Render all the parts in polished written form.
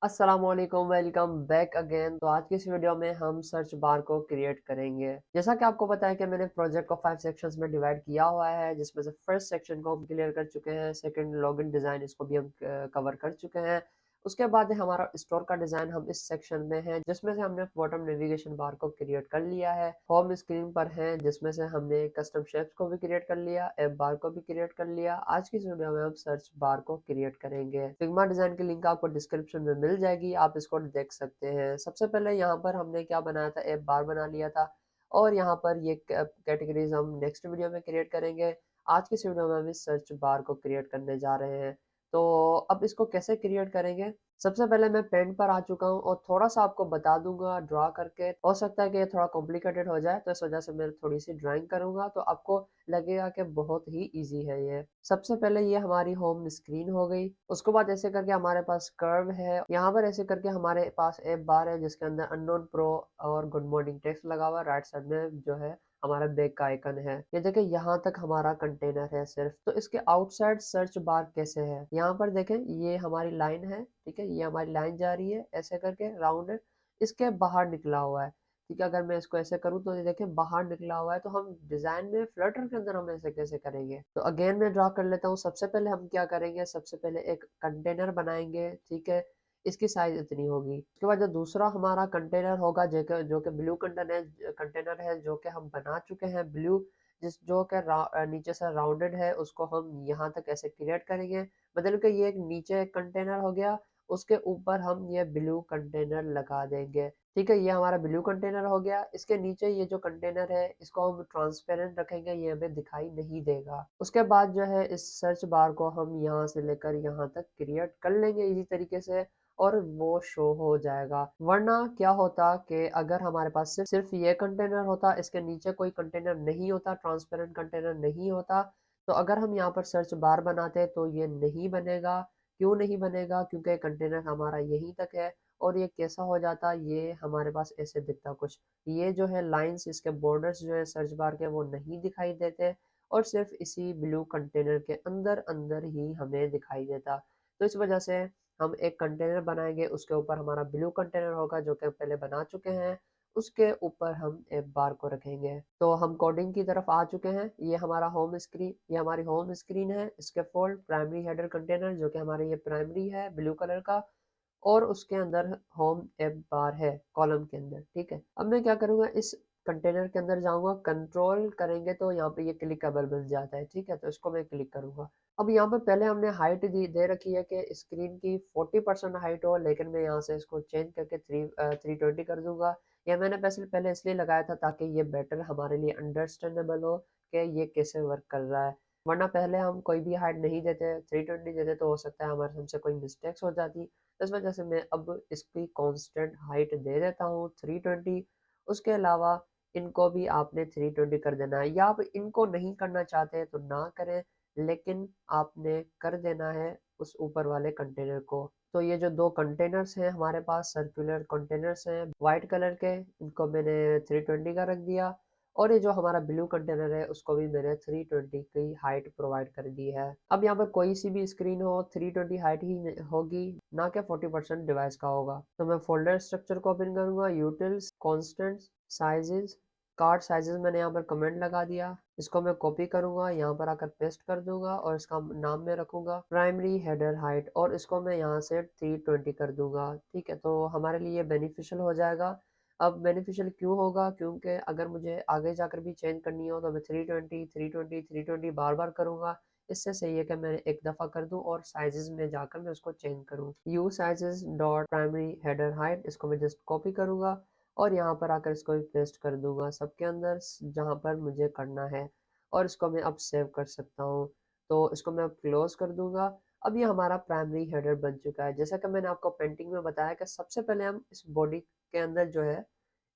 अस्सलामुअलैकुम, welcome back again. तो आज की इस वीडियो में हम सर्च बार को क्रिएट करेंगे। जैसा कि आपको पता है कि मैंने प्रोजेक्ट को 5 सेक्शंस में डिवाइड किया हुआ है, जिसमें से फर्स्ट सेक्शन को हम क्लियर कर चुके हैं, सेकंड लॉगिन डिज़ाइन इसको भी हम कवर कर चुके हैं। उसके बाद है हमारा स्टोर का डिज़ाइन, हम इस सेक्शन में है जिसमें से हमने बॉटम नेविगेशन बार को क्रिएट कर लिया है। होम स्क्रीन पर है जिसमें से हमने कस्टम शेप्स को भी क्रिएट कर लिया, ऐप बार को भी क्रिएट कर लिया। आज की इस वीडियो में हम सर्च बार को क्रिएट करेंगे। फिग्मा डिज़ाइन की लिंक आपको डिस्क्रिप्शन में मिल जाएगी, आप इसको देख सकते हैं। सबसे पहले यहाँ पर हमने क्या बनाया था, ऐप बार बना लिया था और यहाँ पर ये कैटेगरीज हम नेक्स्ट वीडियो में क्रिएट करेंगे। आज की इस वीडियो में हम इस सर्च बार को क्रिएट करने जा रहे हैं। तो अब इसको कैसे क्रिएट करेंगे? सबसे पहले मैं पेंट पर आ चुका हूँ और थोड़ा-सा आपको बता दूँगा ड्रा करके। हो सकता है कि ये थोड़ा कॉम्प्लिकेटेड हो जाए, तो इस वजह से मैं थोड़ी-सी ड्राइंग करूँगा, तो आपको लगेगा कि बहुत ही ईज़ी है ये। सबसे पहले ये हमारी होम स्क्रीन हो गई। उसके बाद ऐसे करके हमारे पास कर्व है। यहाँ पर ऐसे करके हमारे पास ऐप बार है जिसके अंदर अननोन प्रो और गुड मॉर्निंग टेक्स्ट लगा हुआ है। राइट साइड में जो है हमारा बैग का आइकन है। ये देखिए यहाँ तक हमारा कंटेनर है सिर्फ। तो इसके आउटसाइड सर्च बार कैसे है? यहाँ पर देखें ये हमारी लाइन है, ठीक है? ये हमारी लाइन जा रही है ऐसे करके राउंडेड। इसके बाहर निकला हुआ है, ठीक है? अगर मैं इसको ऐसे करूँ तो ये देखिए बाहर निकला हुआ है। तो हम डिज़ाइन में फ्लटर के अंदर हम ऐसे कैसे करेंगे? तो अगेन मैं ड्रा कर लेता हूँ। सबसे पहले हम क्या करेंगे, सबसे पहले एक कंटेनर बनाएँगे, ठीक है? इसकी साइज़ इतनी होगी। उसके बाद जो दूसरा हमारा कंटेनर होगा जो कि ब्लू कंटेनर है जो कि हम बना चुके हैं ब्लू, जो कि नीचे से राउंडेड है, उसको हम यहाँ तक ऐसे क्रिएट करेंगे। मतलब कि ये एक नीचे एक कंटेनर हो गया, उसके ऊपर हम ये ब्लू कंटेनर लगा देंगे। ठीक है, ये हमारा ब्लू कंटेनर हो गया। इसके नीचे ये जो कंटेनर है इसको हम ट्रांसपेरेंट रखेंगे, ये हमें दिखाई नहीं देगा। उसके बाद जो है इस सर्च बार को हम यहाँ से लेकर यहाँ तक क्रिएट कर लेंगे इसी तरीके से और वो शो हो जाएगा। वरना क्या होता कि अगर हमारे पास सिर्फ सिर्फ ये कंटेनर होता, इसके नीचे कोई कंटेनर नहीं होता, ट्रांसपेरेंट कंटेनर नहीं होता, तो अगर हम यहाँ पर सर्च बार बनाते तो ये नहीं बनेगा। क्यों नहीं बनेगा? क्योंकि कंटेनर हमारा यहीं तक है और ये कैसा हो जाता, ये हमारे पास ऐसे दिखता कुछ। ये जो है लाइंस, इसके बॉर्डर्स जो है सर्च बार के वो नहीं दिखाई देते और सिर्फ इसी ब्लू कंटेनर के अंदर अंदर ही हमें दिखाई देता। तो इस वजह से हम एक कंटेनर बनाएंगे, उसके ऊपर हमारा ब्लू कंटेनर होगा जो कि पहले बना चुके हैं, उसके ऊपर हम ऐप बार को रखेंगे। तो हम कोडिंग की तरफ आ चुके हैं। ये हमारा होम स्क्रीन, ये हमारी होम स्क्रीन है। इसके फोल्ड प्राइमरी हेडर कंटेनर जो कि हमारे ये प्राइमरी है ब्लू कलर का और उसके अंदर होम ऐप बार है कॉलम के अंदर, ठीक है? अब मैं क्या करूँगा, इस कंटेनर के अंदर जाऊँगा, कंट्रोल करेंगे तो यहाँ पे ये क्लिकेबल बन जाता है, ठीक है? तो इसको मैं क्लिक करूँगा। अब यहाँ पर पहले हमने हाइट दी दे रखी है कि स्क्रीन की 40% हाइट हो, लेकिन मैं यहाँ से इसको चेंज करके 320 कर दूँगा। ये मैंने पैसे पहले इसलिए लगाया था ताकि ये बेटर हमारे लिए अंडरस्टैंडेबल हो कि ये कैसे वर्क कर रहा है। वरना पहले हम कोई भी हाइट नहीं देते, 320 देते तो हो सकता है हमारे हमसे कोई मिस्टेक्स हो जाती। इस वजह से मैं अब इसकी कांस्टेंट हाइट दे देता हूँ 320। उसके अलावा इनको भी आपने 320 कर देना है, या आप इनको नहीं करना चाहते तो ना करें, लेकिन आपने कर देना है उस ऊपर वाले कंटेनर को। तो ये जो दो कंटेनर्स हैं हमारे पास, सर्कुलर कंटेनर्स हैं वाइट कलर के, इनको मैंने 320 का रख दिया और ये जो हमारा ब्लू कंटेनर है उसको भी मैंने 320 की हाइट प्रोवाइड कर दी है। अब यहाँ पर कोई सी भी स्क्रीन हो 320 हाइट ही होगी, ना कि 40% डिवाइस का होगा। तो मैं फोल्डर स्ट्रक्चर को ओपन करूंगा, utils, constants, sizes, card sizes मैंने यहाँ पर कमेंट लगा दिया। इसको मैं कॉपी करूंगा, यहाँ पर आकर पेस्ट कर दूंगा और इसका नाम मैं रखूंगा प्राइमरी हेडर हाइट और इसको मैं यहाँ से 320 कर दूंगा, ठीक है? तो हमारे लिए बेनिफिशियल हो जाएगा। अब बेनिफिशियल क्यों होगा? क्योंकि अगर मुझे आगे जाकर भी चेंज करनी हो तो मैं 320 320 320 बार बार करूँगा। इससे सही है कि मैं एक दफ़ा कर दूं और साइजेस में जाकर मैं उसको चेंज करूं। You sizes dot primary header height, इसको मैं जस्ट कॉपी करूंगा और यहाँ पर आकर इसको भी पेस्ट कर दूंगा सबके अंदर जहाँ पर मुझे करना है और इसको मैं अब सेव कर सकता हूँ। तो इसको मैं अब क्लोज कर दूंगा। अब ये हमारा प्राइमरी हेडर बन चुका है। जैसा कि मैंने आपको पेंटिंग में बताया कि सबसे पहले हम इस बॉडी के अंदर जो है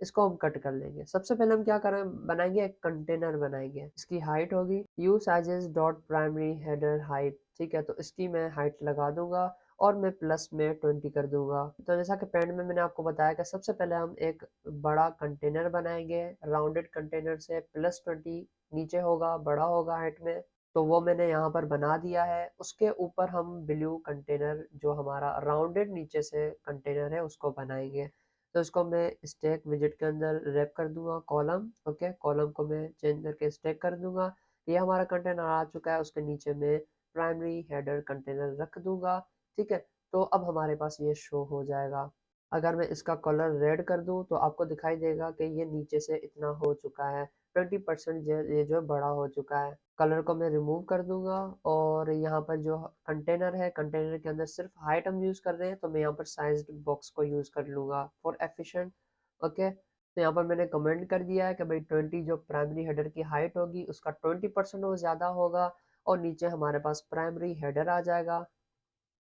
इसको हम कट कर लेंगे। सबसे पहले हम क्या करें, बनाएंगे एक कंटेनर बनाएंगे। इसकी हाइट होगी you sizes dot primary header height, ठीक है? तो इसकी मैं हाइट लगा दूंगा और मैं प्लस में 20 कर दूंगा। तो जैसा कि पेंट में मैंने आपको बताया कि सबसे पहले हम एक बड़ा कंटेनर बनाएंगे, राउंडेड कंटेनर से +20 नीचे होगा, बड़ा होगा हाइट में। तो वो मैंने यहाँ पर बना दिया है। उसके ऊपर हम ब्लू कंटेनर जो हमारा राउंडेड नीचे से कंटेनर है उसको बनाएंगे। तो इसको मैं स्टैक विजेट के अंदर रैप कर दूंगा कॉलम। ओके, कॉलम को मैं चेंज करके स्टैक कर दूंगा। ये हमारा कंटेनर आ चुका है, उसके नीचे में प्राइमरी हेडर कंटेनर रख दूंगा। ठीक है, तो अब हमारे पास ये शो हो जाएगा। अगर मैं इसका कलर रेड कर दूं तो आपको दिखाई देगा कि ये नीचे से इतना हो चुका है, 20% ये जो बड़ा हो चुका है। कलर को मैं रिमूव कर दूंगा और यहाँ पर जो कंटेनर है, कंटेनर के अंदर सिर्फ हाइट हम यूज़ कर रहे हैं, तो मैं यहाँ पर साइज्ड बॉक्स को यूज़ कर लूँगा फॉर एफिशिएंट। ओके, तो यहाँ पर मैंने कमेंट कर दिया है कि भाई 20 जो प्राइमरी हेडर की हाइट होगी उसका 20% वो ज़्यादा होगा, और नीचे हमारे पास प्राइमरी हेडर आ जाएगा,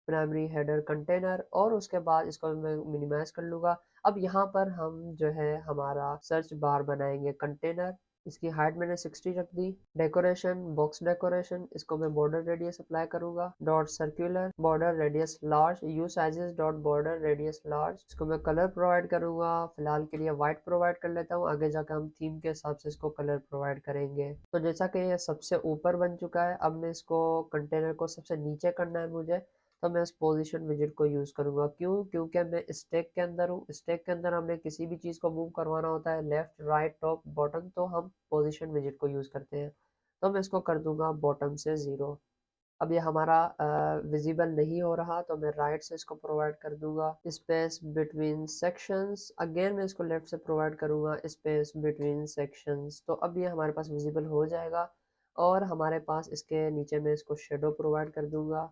प्राइमरी हेडर कंटेनर, और उसके बाद इसको मैं मिनिमाइज कर लूँगा। अब यहाँ पर हम जो है हमारा सर्च बार बनाएंगे कंटेनर। इसकी हाइट मैंने 60 रख दी। डेकोरेशन, बॉक्स डेकोरेशन, इसको मैं बॉर्डर रेडियस अप्लाई करूंगा, dot circular border radius large, you sizes dot border radius large. इसको मैं कलर प्रोवाइड करूंगा, फिलहाल के लिए व्हाइट प्रोवाइड कर लेता हूँ, आगे जाकर हम थीम के हिसाब से इसको कलर प्रोवाइड करेंगे। तो जैसा कि ये सबसे ऊपर बन चुका है, अब मैं इसको कंटेनर को सबसे नीचे करना है मुझे, तो मैं इस पोजीशन विजेट को यूज़ करूंगा। क्यों? क्योंकि मैं स्टैक के अंदर हूँ। स्टैक के अंदर हमें किसी भी चीज़ को मूव करवाना होता है, लेफ्ट राइट टॉप बॉटम, तो हम पोजीशन विजेट को यूज़ करते हैं। तो मैं इसको कर दूंगा बॉटम से 0। अब ये हमारा विजिबल नहीं हो रहा, तो मैं राइट से इसको प्रोवाइड कर दूंगा स्पेस बिटवीन सेक्शंस। अगेन मैं इसको लेफ्ट से प्रोवाइड करूंगा स्पेस बिटवीन सेक्शंस। तो अब ये हमारे पास विजिबल हो जाएगा, और हमारे पास इसके नीचे में इसको शेडो प्रोवाइड कर दूंगा,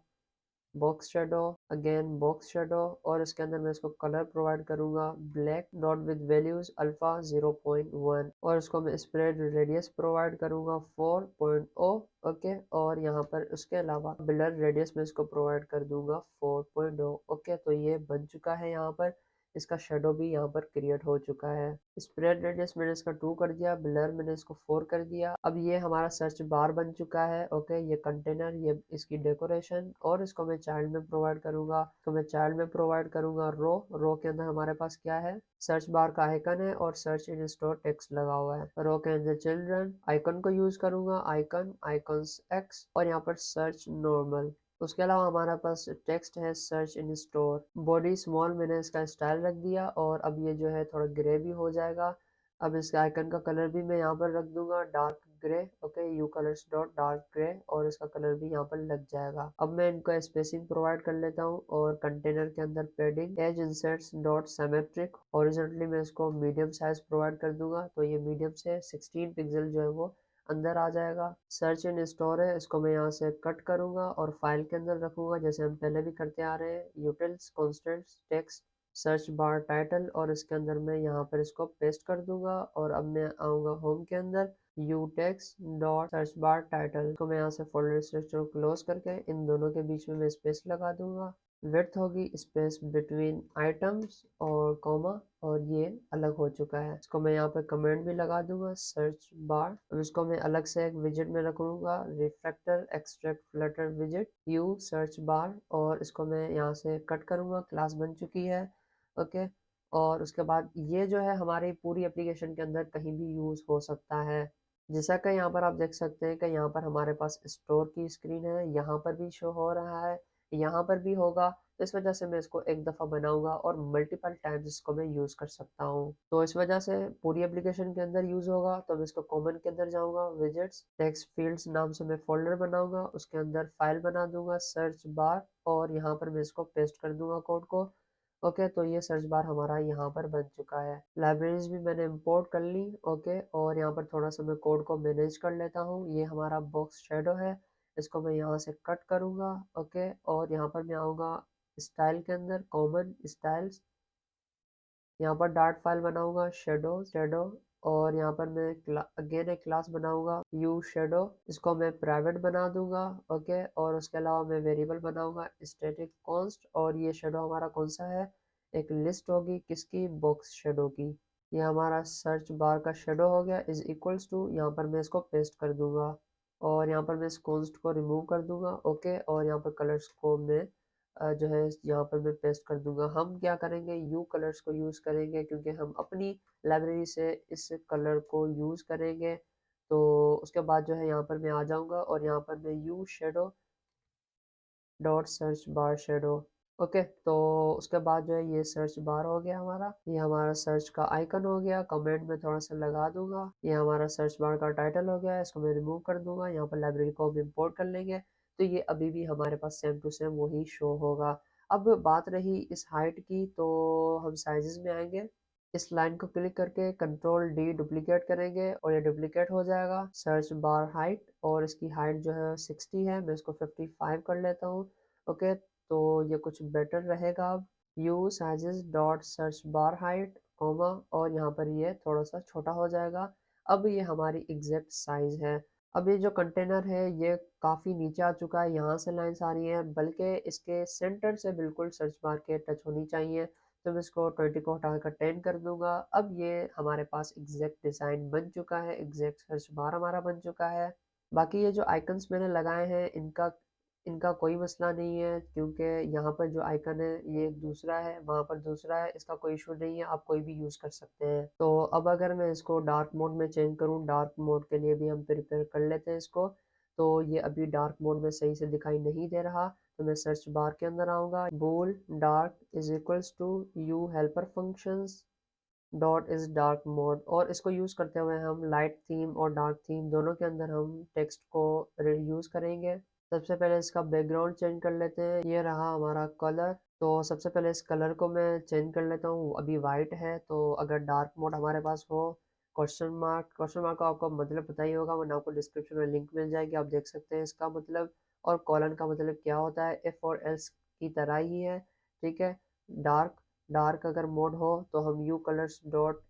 box shadow, again box shadow, और इसके अंदर मैं इसको कलर प्रोवाइड करूंगा black dot with values alpha 0.1, और इसको मैं स्प्रेड रेडियस प्रोवाइड करूंगा 4.0। ओके, और यहाँ पर उसके अलावा ब्लर रेडियस में इसको प्रोवाइड कर दूंगा 4.0। ओके, तो ये बन चुका है। यहाँ पर इसका शेडो भी यहाँ पर क्रिएट हो चुका है। स्प्रेड रेडियस मैंने इसका 2 कर दिया, ब्लर मैंने इसको 4 कर दिया। अब ये हमारा सर्च बार बन चुका है। ओके, ये कंटेनर, ये इसकी डेकोरेशन, और इसको मैं चाइल्ड में प्रोवाइड करूंगा। तो मैं चाइल्ड में प्रोवाइड करूंगा रो। रो के अंदर हमारे पास क्या है, सर्च बार का आइकन है और सर्च इन स्टोर टेक्स्ट लगा हुआ है। रो के अंदर चिल्ड्रन आइकन को यूज करूंगा, आइकन आइकॉन्स एक्स, और यहाँ पर सर्च नॉर्मल। उसके अलावा हमारे पास टेक्स्ट है search in store, body small, मैंने इसका स्टाइल रख दिया, और अब ये जो है थोड़ा ग्रे भी हो जाएगा। अब इसके आइकन का कलर भी मैं यहाँ पर रख दूंगा dark grey. Okay, you colours dot dark grey, और इसका कलर भी यहाँ पर लग जाएगा। अब मैं इनको स्पेसिंग प्रोवाइड कर लेता हूँ, और कंटेनर के अंदर padding edge insets dot symmetric, horizontally मैं इसको मीडियम साइज प्रोवाइड कर दूंगा, तो ये मीडियम से 16 पिक्सल जो है वो अंदर आ जाएगा। सर्च इन स्टोर है, इसको मैं यहाँ से कट करूंगा और फाइल के अंदर रखूंगा, जैसे हम पहले भी करते आ रहे हैं। Utils constants text search bar title, और इसके अंदर मैं यहाँ पर इसको पेस्ट कर दूंगा, और अब मैं आऊँगा होम के अंदर, you text dot search bar title को मैं यहाँ से फोल्डर स्ट्रक्चर क्लोज करके इन दोनों के बीच में मैं स्पेस लगा दूंगा। विड्थ होगी स्पेस बिटवीन आइटम्स और कॉमा, और ये अलग हो चुका है। इसको मैं यहाँ पे कमेंट भी लगा दूंगा सर्च बार। अब इसको मैं अलग से एक विजेट में रखूंगा, रिफ्रैक्टर एक्सट्रैक्ट फ्लटर विजेट यू सर्च बार, और इसको मैं यहाँ से कट करूंगा, क्लास बन चुकी है। ओके, और उसके बाद ये जो है हमारी पूरी एप्लीकेशन के अंदर कहीं भी यूज हो सकता है। जैसा कि यहाँ पर आप देख सकते हैं कि यहाँ पर हमारे पास स्टोर की स्क्रीन है, यहाँ पर भी शो हो रहा है, यहाँ पर भी होगा। तो इस वजह से मैं इसको एक दफ़ा बनाऊंगा और मल्टीपल टाइम्स इसको मैं यूज़ कर सकता हूँ। तो इस वजह से पूरी एप्लीकेशन के अंदर यूज़ होगा। तो मैं इसको कॉमन के अंदर जाऊँगा, विजेट्स टेक्स्ट फील्ड्स नाम से मैं फोल्डर बनाऊंगा, उसके अंदर फाइल बना दूंगा सर्च बार, और यहाँ पर मैं इसको पेस्ट कर दूंगा कोड को। ओके, तो ये सर्च बार हमारा यहाँ पर बन चुका है। लाइब्रेरीज भी मैंने इंपोर्ट कर ली। ओके, और यहाँ पर थोड़ा सा मैं कोड को मैनेज कर लेता हूँ। ये हमारा बॉक्स शेडो है, इसको मैं यहाँ से कट करूँगा। ओके, और यहाँ पर मैं आऊँगा स्टाइल के अंदर, कॉमन स्टाइल्स, यहाँ पर डार्ट फाइल बनाऊंगा शेडो शेडो, और यहाँ पर मैं अगेन एक क्लास बनाऊंगा यू शेडो, इसको मैं प्राइवेट बना दूंगा। ओके, और उसके अलावा मैं वेरिएबल बनाऊंगा स्टैटिक कॉन्स्ट, और ये शेडो हमारा कौन सा है, एक लिस्ट होगी किसकी, बॉक्स शेडो की। ये हमारा सर्च बार का शेडो हो गया, इज इक्वल्स टू, यहाँ पर मैं इसको पेस्ट कर दूंगा, और यहाँ पर मैं इस कॉन्स्ट को रिमूव कर दूंगा। ओके, और यहाँ पर कलर्स को मैं जो है यहाँ पर मैं पेस्ट कर दूंगा। हम क्या करेंगे, यू कलर्स को यूज़ करेंगे, क्योंकि हम अपनी लाइब्रेरी से इस कलर को यूज़ करेंगे। तो उसके बाद जो है यहाँ पर मैं आ जाऊँगा और यहाँ पर मैं you shadow dot search bar shadow. Okay, तो उसके बाद जो है ये सर्च बार हो गया हमारा, ये हमारा सर्च का आइकन हो गया। कमेंट में थोड़ा सा लगा दूंगा, ये हमारा सर्च बार का टाइटल हो गया, इसको मैं रिमूव कर दूंगा। यहाँ पर लाइब्रेरी को भी इंपोर्ट कर लेंगे, तो ये अभी भी हमारे पास सेम टू सेम वही शो होगा। अब बात रही इस हाइट की, तो हम साइजेस में आएंगे, इस लाइन को क्लिक करके कंट्रोल डी डुप्लीकेट करेंगे और ये डुप्लीकेट हो जाएगा। सर्च बार हाइट, और इसकी हाइट जो है 60 है, मैं इसको 55 कर लेता हूँ। ओके, तो ये कुछ बेटर रहेगा। अब you sizes dot search bar height comma, और यहाँ पर ये थोड़ा सा छोटा हो जाएगा। अब ये हमारी एग्जैक्ट साइज है। अब ये जो कंटेनर है ये काफ़ी नीचे आ चुका है, यहाँ से लाइन्स आ रही हैं, बल्कि इसके सेंटर से बिल्कुल सर्च बार के टच होनी चाहिए। तो मैं इसको 20 को हटाकर 10 कर दूंगा। अब ये हमारे पास एग्जैक्ट डिज़ाइन बन चुका है, एग्जैक्ट सर्च बार हमारा बन चुका है। बाकी ये जो आइकन्स मैंने लगाए हैं इनका इनका कोई मसला नहीं है, क्योंकि यहाँ पर जो आइकन है ये दूसरा है, वहाँ पर दूसरा है, इसका कोई इशू नहीं है, आप कोई भी यूज़ कर सकते हैं। तो अब अगर मैं इसको डार्क मोड में चेंज करूँ, डार्क मोड के लिए भी हम प्रिपेयर कर लेते हैं इसको। तो ये अभी डार्क मोड में सही से दिखाई नहीं दे रहा, तो मैं सर्च बार के अंदर आऊँगा, bool dark is equals to U helper functions dot is dark mode, और इसको यूज़ करते हुए हम लाइट थीम और डार्क थीम दोनों के अंदर हम टेक्स्ट को यूज़ करेंगे। सबसे पहले इसका बैकग्राउंड चेंज कर लेते हैं, ये रहा हमारा कलर। तो सबसे पहले इस कलर को मैं चेंज कर लेता हूँ, अभी वाइट है, तो अगर डार्क मोड हमारे पास हो, क्वेश्चन मार्क का आपको मतलब पता ही होगा, वरना आपको डिस्क्रिप्शन में लिंक मिल जाएगी, आप देख सकते हैं इसका मतलब। और कॉलन का मतलब क्या होता है, इफ़ और एल्स की तरह ही है, ठीक है। डार्क डार्क अगर मोड हो तो हम यू कलर्स डॉट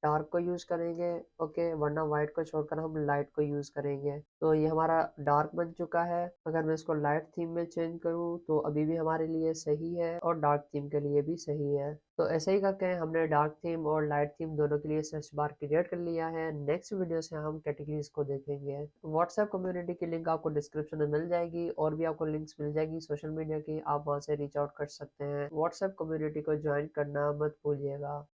डार्क को यूज़ करेंगे, ओके, वरना वाइट को छोड़कर हम लाइट को यूज़ करेंगे। तो ये हमारा डार्क बन चुका है। अगर मैं इसको लाइट थीम में चेंज करूँ तो अभी भी हमारे लिए सही है, और डार्क थीम के लिए भी सही है। तो ऐसे ही करके हमने डार्क थीम और लाइट थीम दोनों के लिए सर्च बार क्रिएट कर लिया है। नेक्स्ट वीडियो से हम कैटेगरीज को देखेंगे। व्हाट्सएप कम्युनिटी की लिंक आपको डिस्क्रिप्शन में मिल जाएगी, और भी आपको लिंक्स मिल जाएगी सोशल मीडिया की, आप वहाँ से रीच आउट कर सकते हैं। व्हाट्सएप कम्युनिटी को ज्वाइन करना मत भूलिएगा।